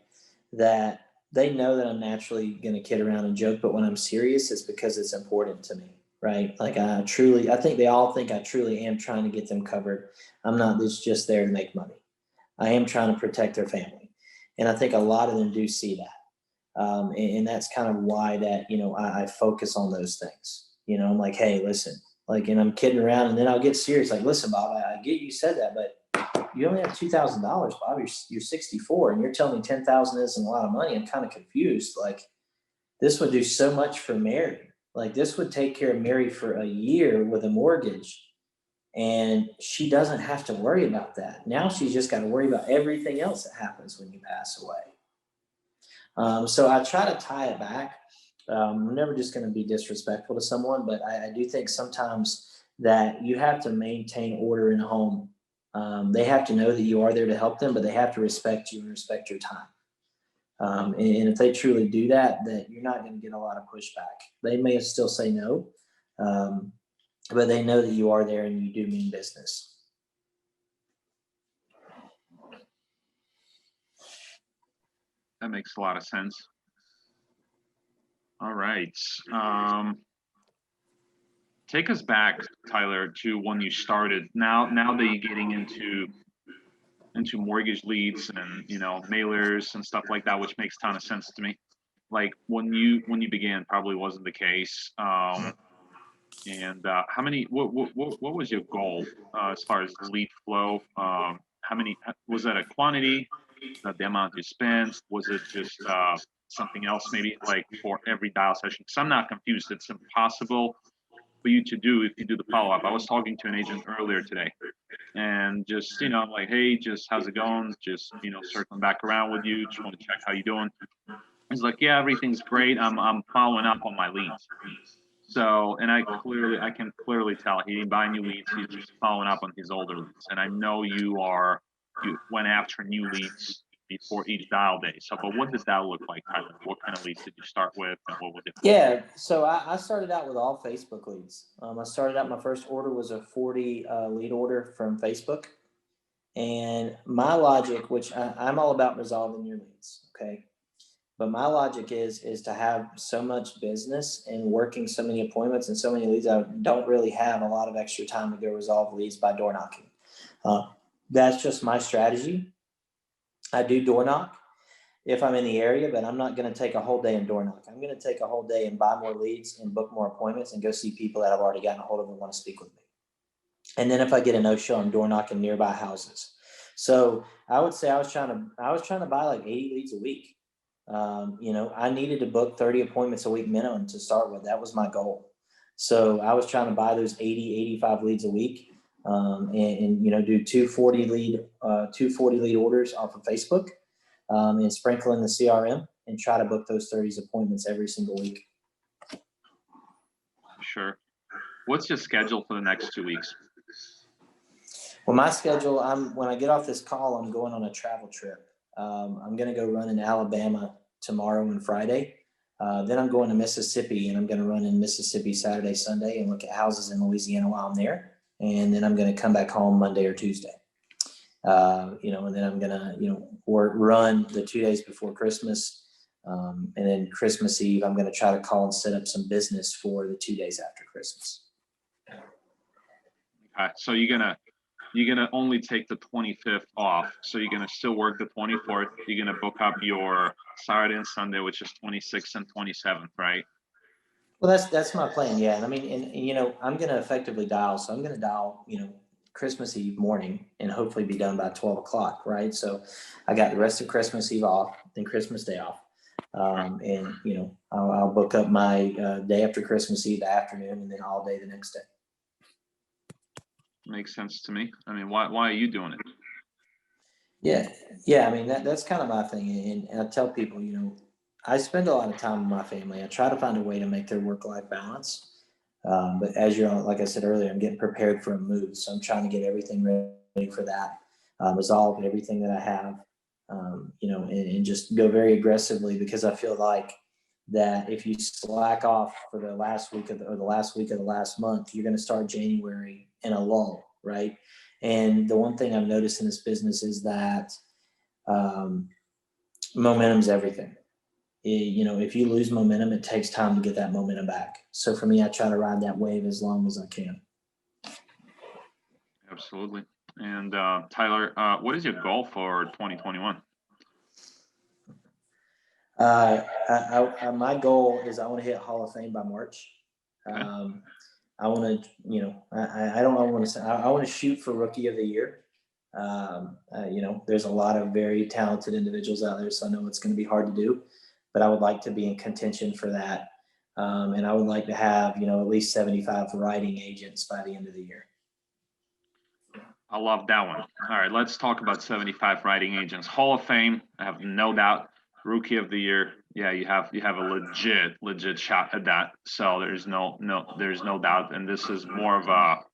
That they know that I'm naturally going to kid around and joke, but when I'm serious, it's because it's important to me, right? Like I think they all think I truly am trying to get them covered. I'm not just there to make money. I am trying to protect their family. And I think a lot of them do see that. And that's kind of why that, I focus on those things. I'm like, hey, listen, like, and I'm kidding around, and then I'll get serious. Like, listen, Bob, I get you said that, but you only have $2,000, Bob. You're 64, and you're telling me 10,000 isn't a lot of money. I'm kind of confused. Like, this would do so much for Mary. Like, this would take care of Mary for a year with a mortgage, and she doesn't have to worry about that. Now she's just got to worry about everything else that happens when you pass away. So I try to tie it back. I'm never just going to be disrespectful to someone, but I do think sometimes that you have to maintain order in a home. They have to know that you are there to help them, but they have to respect you and respect your time. And if they truly do that, that you're not going to get a lot of pushback. They may still say no, but they know that you are there and you do mean business. That makes a lot of sense. All right. Take us back, Tyler, to when you started. Now that you're getting into mortgage leads and mailers and stuff like that, which makes a ton of sense to me. Like when you began, probably wasn't the case. And how many? What was your goal as far as lead flow? How many? Was that a quantity? The amount you spent? Was it just something else? Maybe like for every dial session? Because I'm not confused. It's impossible for you to do if you do the follow up. I was talking to an agent earlier today, and just I'm like, hey, just how's it going? Just circling back around with you. Just want to check how you doing. He's like, yeah, everything's great. I'm following up on my leads. So, and I can clearly tell he didn't buy new leads. He's just following up on his older leads. And I know you went after new leads before each dial day. So, but what did that look like, Tyler? What kind of leads did you start with, and what was it? Yeah, so I started out with all Facebook leads. I started out, my first order was a 40 lead order from Facebook. And my logic, which I'm all about resolving your leads, okay? But my logic is to have so much business and working so many appointments and so many leads, I don't really have a lot of extra time to go resolve leads by door knocking. That's just my strategy. I do door knock if I'm in the area, but I'm not going to take a whole day and door knock. I'm going to take a whole day and buy more leads and book more appointments and go see people that I've already gotten a hold of and want to speak with me. And then if I get a no-show, I'm door knocking nearby houses. So I would say I was trying to buy like 80 leads a week. I needed to book 30 appointments a week minimum to start with. That was my goal. So I was trying to buy those 80, 85 leads a week, and do 240 lead orders off of Facebook, and sprinkle in the CRM and try to book those 30 appointments every single week. Sure. What's your schedule for the next 2 weeks? Well, my schedule, when I get off this call, I'm going on a travel trip. I'm going to go run in Alabama tomorrow and Friday. Then I'm going to Mississippi, and I'm going to run in Mississippi Saturday, Sunday, and look at houses in Louisiana while I'm there. And then I'm going to come back home Monday or Tuesday. And then I'm going to, run the 2 days before Christmas. And then Christmas Eve, I'm going to try to call and set up some business for the 2 days after Christmas. Okay, so you're gonna only take the 25th off. So you're gonna still work the 24th. You're gonna book up your Saturday and Sunday, which is 26th and 27th, right? Well, that's my plan. Yeah. And I mean, I'm going to effectively dial. So I'm going to dial, Christmas Eve morning and hopefully be done by 12 o'clock, right? So I got the rest of Christmas Eve off and Christmas Day off. And, you know, I'll book up my day after Christmas Eve afternoon and then all day the next day. Makes sense to me. I mean, why are you doing it? Yeah. I mean, that's kind of my thing. And I tell people, you know, I spend a lot of time with my family. I try to find a way to make their work-life balance. But as you're, like I said earlier, I'm getting prepared for a move. So I'm trying to get everything ready for that, resolve everything that I have, you know, and just go very aggressively, because I feel like that if you slack off for the last week of the last week of the last month, you're going to start January in a lull, right? And the one thing I've noticed in this business is that momentum's everything. You know, if you lose momentum, it takes time to get that momentum back. So for me, I try to ride that wave as long as I can. Absolutely. And Tyler, what is your goal for 2021? My goal is I want to hit Hall of Fame by March. Okay. I want to, you know, I don't want to say, I want to shoot for Rookie of the Year. You know, there's a lot of very talented individuals out there, so I know it's going to be hard to do, but I would like to be in contention for that. And I would like to have, you know, at least 75 writing agents by the end of the year. I love that one. All right, let's talk about 75 writing agents. Hall of Fame, I have no doubt. Rookie of the Year, yeah, you have a legit shot at that. So there's no doubt. And this is more of a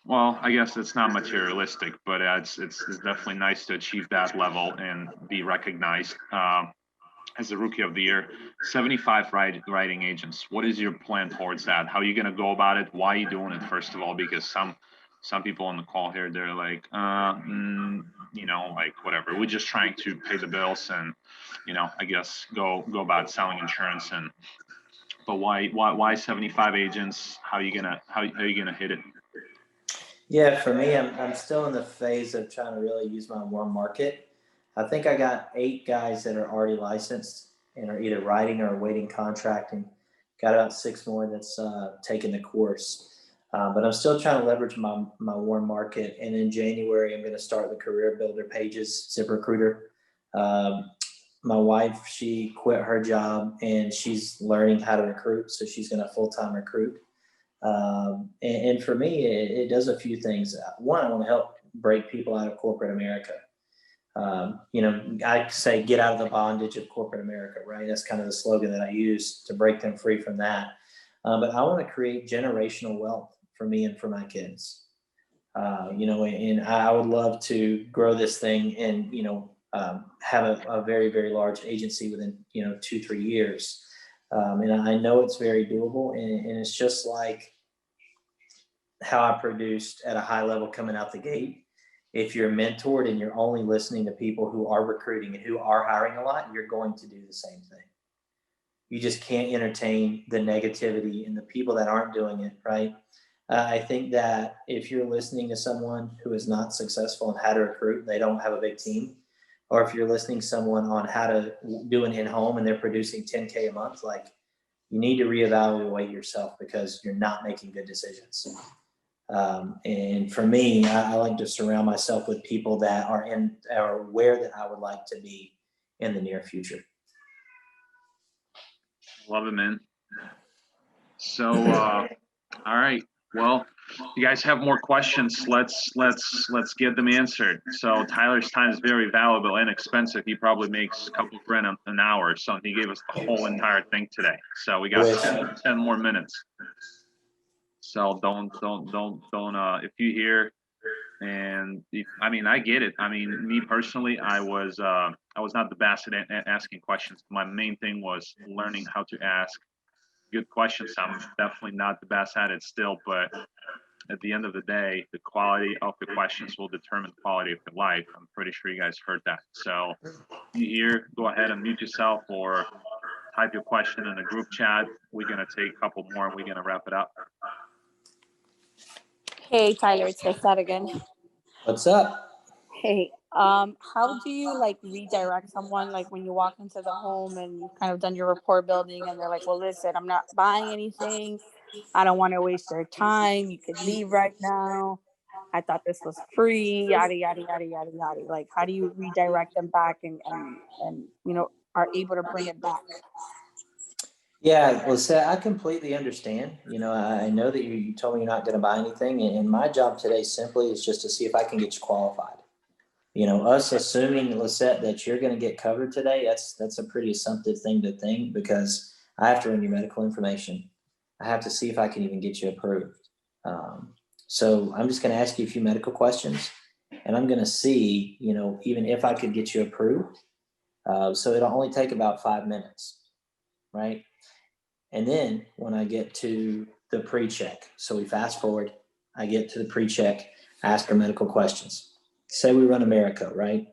well, I guess it's not materialistic, but it's definitely nice to achieve that level and be recognized as the Rookie of the Year. 75 writing agents. What is your plan towards that? How are you going to go about it? Why are you doing it, first of all? Because some people on the call here, they're like, you know, like whatever. We're just trying to pay the bills and, you know, I guess go about selling insurance. And but why 75 agents? How are you gonna hit it? Yeah, for me, I'm still in the phase of trying to really use my warm market. I think I got 8 guys that are already licensed and are either writing or awaiting contracting. Got about 6 more that's taking the course. But I'm still trying to leverage my warm market. And in January, I'm going to start the career builder pages, ZipRecruiter. My wife, she quit her job and she's learning how to recruit. So she's going to full-time recruit. And for me, it does a few things. One, I want to help break people out of corporate America. You know, I say get out of the bondage of corporate America, right? That's kind of the slogan that I use to break them free from that. But I want to create generational wealth for me and for my kids. You know, and I would love to grow this thing and, you know, have a very, very large agency within, you know, 2-3 years. And I know it's very doable, and it's just like how I produced at a high level coming out the gate. If you're mentored and you're only listening to people who are recruiting and who are hiring a lot, you're going to do the same thing. You just can't entertain the negativity and the people that aren't doing it, right? I think that if you're listening to someone who is not successful in how to recruit, they don't have a big team, or if you're listening to someone on how to do an in-home and they're producing 10K a month, like, you need to reevaluate yourself because you're not making good decisions. And for me, I like to surround myself with people that are where that I would like to be in the near future. Love it, man. So, all right. Well, you guys have more questions. Let's get them answered. So Tyler's time is very valuable and expensive. He probably makes a couple grand an hour. So he gave us the whole entire thing today. So we got 10 more minutes. So don't if you hear, and I mean, I get it. I mean, me personally, I was not the best at asking questions. My main thing was learning how to ask good questions. I'm definitely not the best at it still, but at the end of the day, the quality of the questions will determine the quality of your life. I'm pretty sure you guys heard that. So you hear, go ahead and mute yourself or type your question in the group chat. We're gonna take a couple more and we're gonna wrap it up. Hey, Tyler, it's Lisa again. What's up? Hey, how do you like redirect someone like when you walk into the home and you've kind of done your rapport building and they're like, well, listen, I'm not buying anything. I don't want to waste your time. You could leave right now. I thought this was free, yada, yada, yada, yada, yada. Like, how do you redirect them back and, are able to bring it back? Yeah, well, Seth, I completely understand. I know that you told me you're not going to buy anything, and my job today simply is just to see if I can get you qualified. Us assuming, Lisette, that you're going to get covered today, that's a pretty assumptive thing to think, because I have to run your medical information. I have to see if I can even get you approved. So I'm just going to ask you a few medical questions, and I'm going to see, even if I could get you approved. So it'll only take about 5 minutes, right? And then when I get to the pre-check, so we fast forward, I get to the pre-check, ask her medical questions. Say we run America, right?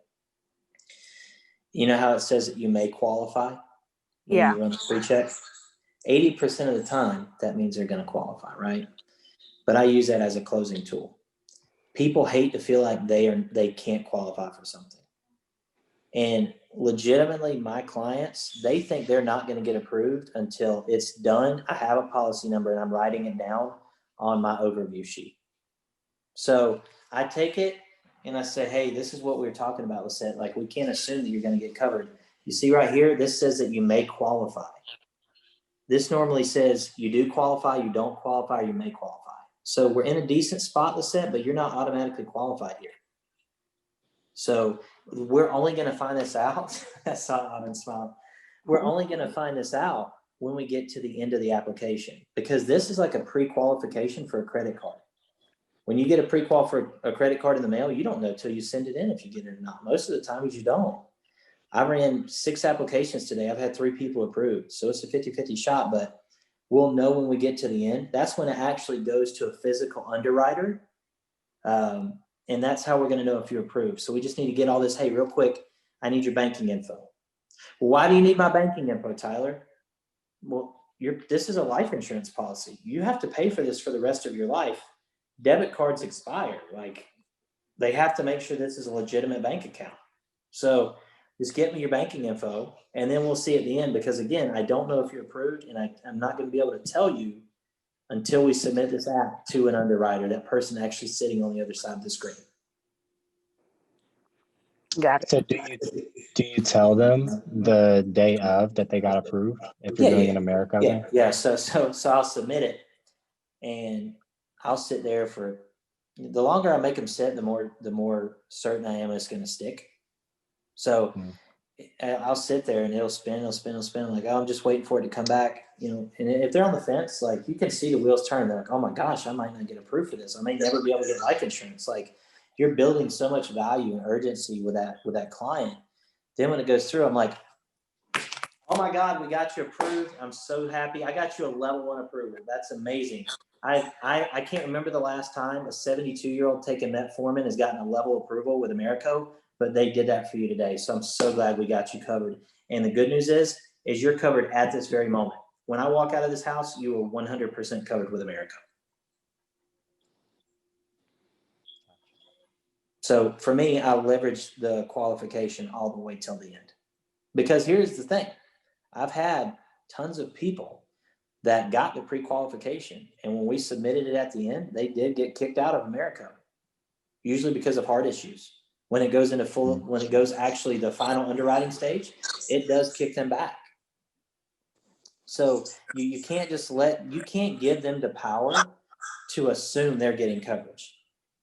You know how it says that you may qualify when Yeah. you run the pre-check? 80% of the time, that means they're going to qualify, right? But I use that as a closing tool. People hate to feel like they can't qualify for something. And legitimately, my clients, they think they're not going to get approved until it's done. I have a policy number and I'm writing it down on my overview sheet. So I take it and I say, hey, this is what we were talking about, Lisette. Like, we can't assume that you're going to get covered. You see right here, this says that you may qualify. This normally says you do qualify, you don't qualify, you may qualify. So we're in a decent spot, Lisette, but you're not automatically qualified here. So we're only going to find this out. I saw Autumn smile. We're only going to find this out when we get to the end of the application, because this is like a pre-qualification for a credit card. When you get a pre-qual for a credit card in the mail, you don't know till you send it in if you get it or not. Most of the time you don't. I ran 6 applications today. I've had 3 people approved. So it's a 50-50 shot, but we'll know when we get to the end. That's when it actually goes to a physical underwriter. And that's how we're going to know if you're approved. So we just need to get all this. Hey, real quick, I need your banking info. Well, why do you need my banking info, Tyler? Well, this is a life insurance policy. You have to pay for this for the rest of your life. Debit cards expire. Like, they have to make sure this is a legitimate bank account. So just get me your banking info, and then we'll see at the end, because again, I don't know if you're approved, and I'm not going to be able to tell you until we submit this app to an underwriter, that person actually sitting on the other side of the screen. Got it. So do you tell them the day of that they got approved if you're doing an America thing? Yeah. So I'll submit it, and I'll sit there for, the longer I make them sit, the more certain I am it's going to stick. So I'll sit there and it'll spin. Like, oh, I'm just waiting for it to come back, And if they're on the fence, like, you can see the wheels turn. They're like, oh my gosh, I might not get approved for this. I may never be able to get life insurance. Like, you're building so much value and urgency with that client. Then when it goes through, I'm like, oh my God, we got you approved. I'm so happy. I got you a level 1 approval. That's amazing. I can't remember the last time a 72-year-old taking metformin has gotten a level approval with Americo, but they did that for you today. So I'm so glad we got you covered. And the good news is you're covered at this very moment. When I walk out of this house, you are 100% covered with Americo. So for me, I leverage the qualification all the way till the end. Because here's the thing. I've had tons of people that got the pre-qualification, and when we submitted it at the end, they did get kicked out of America, usually because of heart issues. When it goes actually the final underwriting stage, it does kick them back. So you can't you can't give them the power to assume they're getting coverage.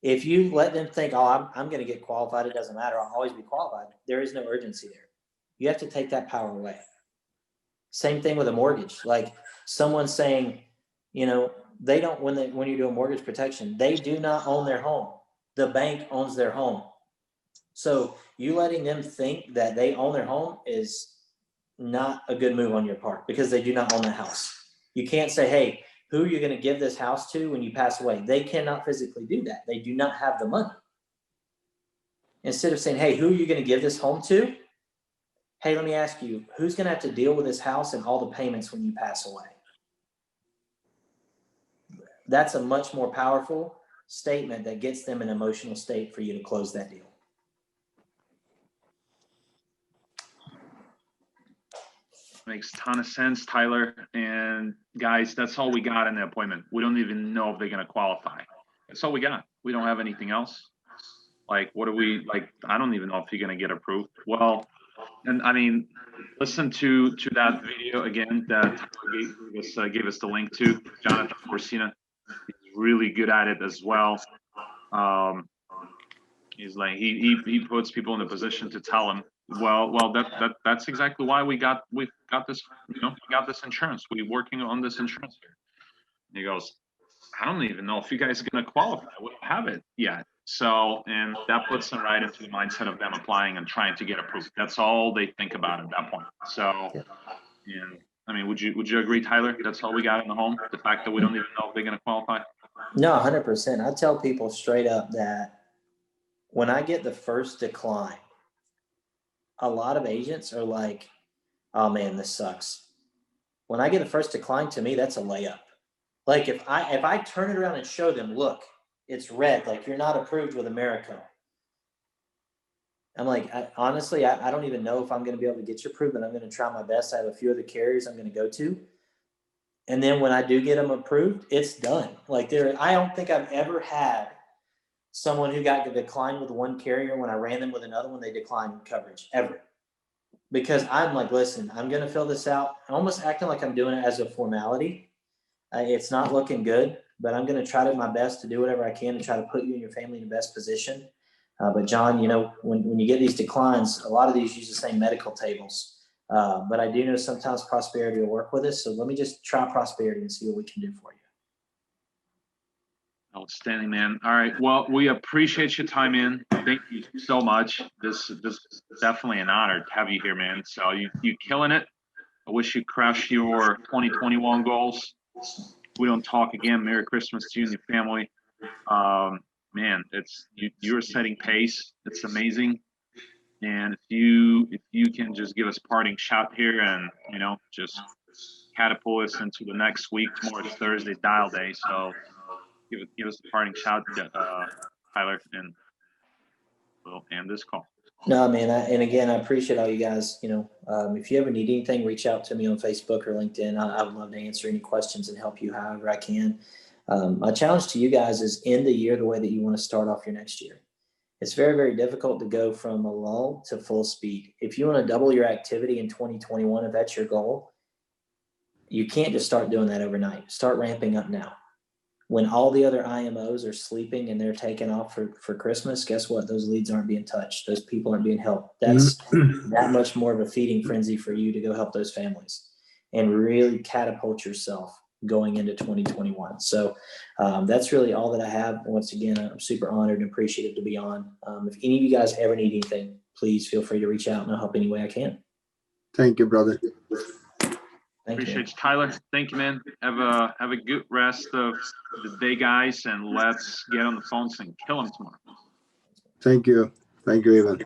If you let them think, oh, I'm going to get qualified, it doesn't matter, I'll always be qualified, there is no urgency there. You have to take that power away. Same thing with a mortgage. Like, someone saying, they don't, when you do a mortgage protection, they do not own their home. The bank owns their home. So you letting them think that they own their home is not a good move on your part, because they do not own the house. You can't say, hey, who are you going to give this house to when you pass away? They cannot physically do that. They do not have the money. Instead of saying, hey, who are you going to give this home to? Hey, let me ask you, who's going to have to deal with this house and all the payments when you pass away? That's a much more powerful statement that gets them in an emotional state for you to close that deal. Makes a ton of sense, Tyler. And guys, that's all we got in the appointment. We don't even know if they're gonna qualify. That's all we got. We don't have anything else. Like, what do we like? I don't even know if you're gonna get approved. Well, and I mean, listen to that video again that Tyler gave us the link to. Jonathan Corsina, he's really good at it as well. He's like he puts people in a position to tell him, well, that's exactly why we got this, we got this insurance. We're working on this insurance here. And he goes, I don't even know if you guys are gonna qualify. We don't have it yet. So, and that puts them right into the mindset of them applying and trying to get approved. That's all they think about at that point. So, and I mean, would you agree, Tyler? That's all we got in the home. The fact that we don't even know if they're gonna qualify. No, 100%. I tell people straight up that when I get the first decline, a lot of agents are like, oh man, this sucks. When I get the first decline, to me, that's a layup. Like if I turn it around and show them, look, it's red, like you're not approved with America. I'm like, honestly, I don't even know if I'm going to be able to get you approved, but I'm going to try my best. I have a few other carriers I'm going to go to. And then when I do get them approved, it's done. Like I don't think I've ever had someone who got declined with one carrier when I ran them with another one, they declined coverage ever. Because I'm like, listen, I'm going to fill this out. I'm almost acting like I'm doing it as a formality. It's not looking good, but I'm going to try to my best to do whatever I can to try to put you and your family in the best position. But John, when you get these declines, a lot of these use the same medical tables. But I do know sometimes Prosperity will work with us. So let me just try Prosperity and see what we can do for you. Outstanding, man. All right. Well, we appreciate your time in. Thank you so much. This is definitely an honor to have you here, man. So you killing it. I wish you crush your 2021 goals. We don't talk again. Merry Christmas to you and your family. Man, you're setting pace. It's amazing. And if you can just give us a parting shot here and just catapult us into the next week. Tomorrow is Thursday, dial day. So give us a parting shout, Tyler, and we'll end this call. No, man. And again, I appreciate all you guys. If you ever need anything, reach out to me on Facebook or LinkedIn. I would love to answer any questions and help you however I can. My challenge to you guys is end the year the way that you want to start off your next year. It's very, very difficult to go from a lull to full speed. If you want to double your activity in 2021, if that's your goal, you can't just start doing that overnight. Start ramping up now. When all the other IMOs are sleeping and they're taking off for Christmas, guess what? Those leads aren't being touched. Those people aren't being helped. That's that much more of a feeding frenzy for you to go help those families and really catapult yourself going into 2021. So that's really all that I have. Once again, I'm super honored and appreciative to be on. If any of you guys ever need anything, please feel free to reach out and I'll help any way I can. Thank you, brother. Appreciate you, Tyler. Thank you, man. Have a good rest of the day, guys, and let's get on the phones and kill them tomorrow. Thank you. Thank you, Evan.